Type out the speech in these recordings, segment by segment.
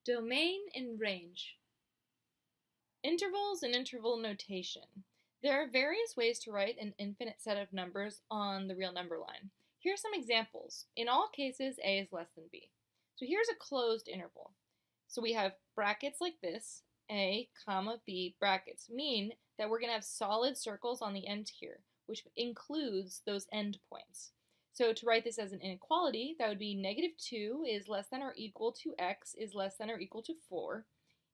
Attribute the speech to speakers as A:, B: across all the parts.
A: Domain and range. Intervals and interval notation. There are various ways to write an infinite set of numbers on the real number line. Here are some examples. In all cases, a is less than b. So here's a closed interval. So we have brackets like this, a, comma, b, brackets, mean that we're going to have solid circles on the end here, which includes those endpoints. So to write this as an inequality, that would be -2 is less than or equal to x is less than or equal to 4.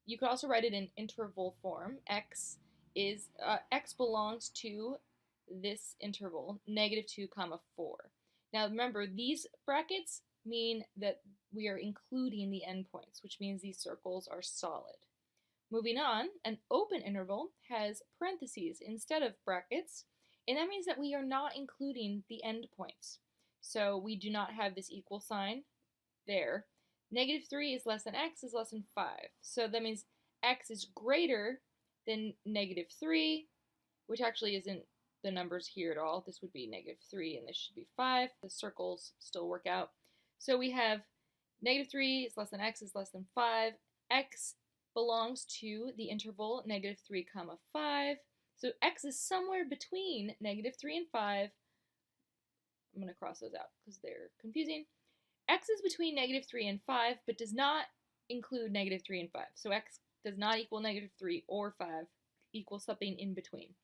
A: You could also write it in interval form. X belongs to this interval, -2, comma 4. Now remember, these brackets mean that we are including the endpoints, which means these circles are solid. Moving on, an open interval has parentheses instead of brackets, and that means that we are not including the endpoints. So we do not have this equal sign there. -3 is less than x is less than 5. So that means x is greater than -3, which actually isn't the numbers here at all. This would be -3 and this should be 5. The circles still work out. So we have -3 is less than x is less than 5. X belongs to the interval -3, comma 5. So x is somewhere between -3 and 5. I'm going to cross those out because they're confusing. X is between -3 and 5, but does not include -3 and 5. So x does not equal -3 or 5, equals something in between.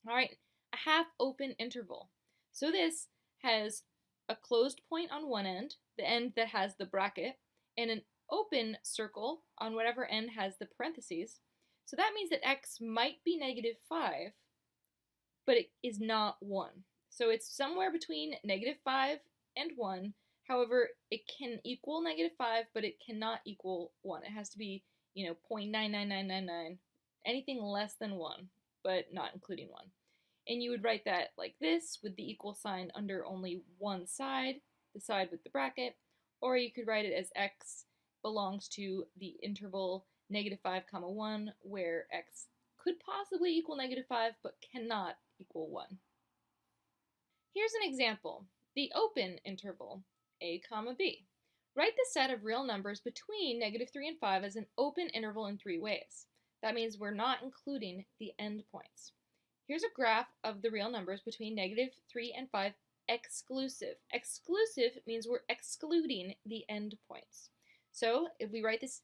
A: All right, a half open interval. So this has a closed point on one end, the end that has the bracket, and an open circle on whatever end has the parentheses. So that means that x might be -5, but it is not 1. So it's somewhere between -5 and 1. However, it can equal -5, but it cannot equal 1. It has to be, 0.99999, anything less than 1, but not including 1. And you would write that like this with the equal sign under only one side, the side with the bracket, or you could write it as x belongs to the interval -5, comma 1, where x could possibly equal -5, but cannot equal 1. Here's an example. The open interval, a, comma, b. Write the set of real numbers between -3 and 5 as an open interval in 3 ways. That means we're not including the endpoints. Here's a graph of the real numbers between -3 and 5 exclusive. Exclusive means we're excluding the endpoints. So if we write this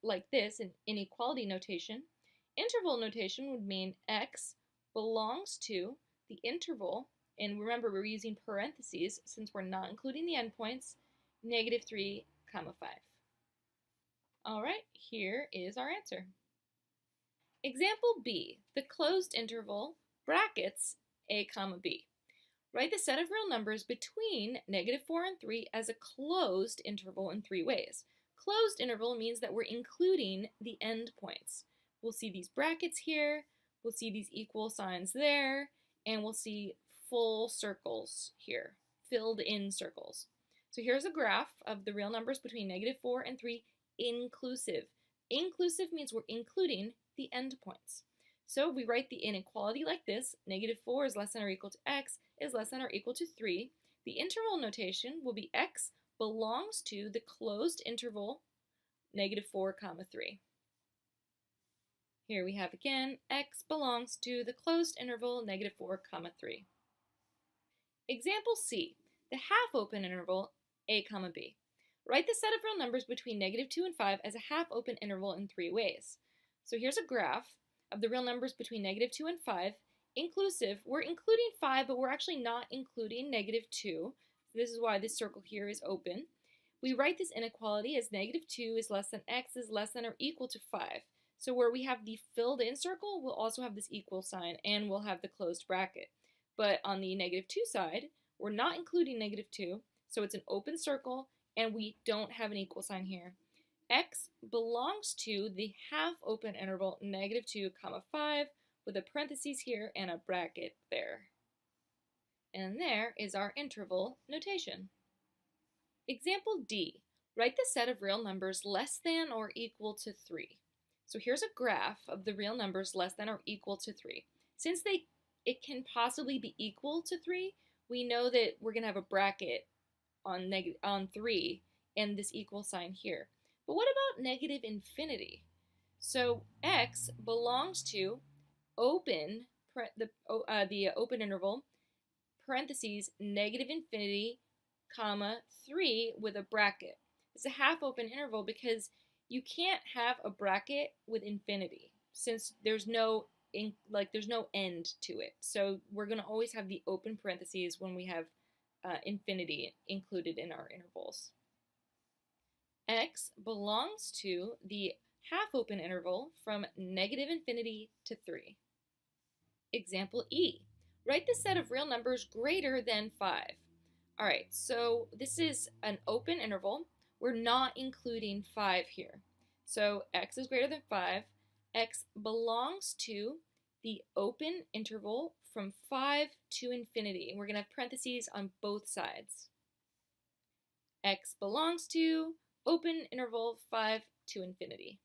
A: like this in inequality notation, interval notation would mean x belongs to the interval, and remember we're using parentheses since we're not including the endpoints, -3, comma 5. All right, here is our answer. Example B, the closed interval, brackets, a, comma, b. Write the set of real numbers between -4 and 3 as a closed interval in 3 ways. Closed interval means that we're including the endpoints. We'll see these brackets here, we'll see these equal signs there, and we'll see full circles here, filled in circles. So here's a graph of the real numbers between -4 and 3 inclusive. Inclusive means we're including the endpoints. So we write the inequality like this: -4 is less than or equal to x is less than or equal to 3. The interval notation will be x belongs to the closed interval -4, comma 3. Here we have again, x belongs to the closed interval -4, comma 3. Example C, the half-open interval a, comma b. Write the set of real numbers between -2 and 5 as a half-open interval in 3 ways. So here's a graph of the real numbers between -2 and 5. Inclusive, we're including 5, but we're actually not including -2. This is why this circle here is open. We write this inequality as -2 is less than x is less than or equal to 5. So where we have the filled in circle, we'll also have this equal sign and we'll have the closed bracket. But on the -2 side, we're not including -2, so it's an open circle and we don't have an equal sign here. X belongs to the half open interval -2, comma 5 with a parentheses here and a bracket there. And there is our interval notation. Example D, write the set of real numbers less than or equal to 3. So here's a graph of the real numbers less than or equal to 3. Since it can possibly be equal to 3, we know that we're going to have a bracket on 3 and this equal sign here. But what about negative infinity? So x belongs to open the open interval parentheses negative infinity comma 3 with a bracket. It's a half open interval because you can't have a bracket with infinity since there's no there's no end to it. So we're going to always have the open parentheses when we have infinity included in our intervals. X belongs to the half open interval from negative infinity to 3. Example E. Write the set of real numbers greater than 5. All right, so this is an open interval. We're not including 5 here. So x is greater than 5. X belongs to the open interval from 5 to infinity. And we're going to have parentheses on both sides. X belongs to open interval 5 to infinity.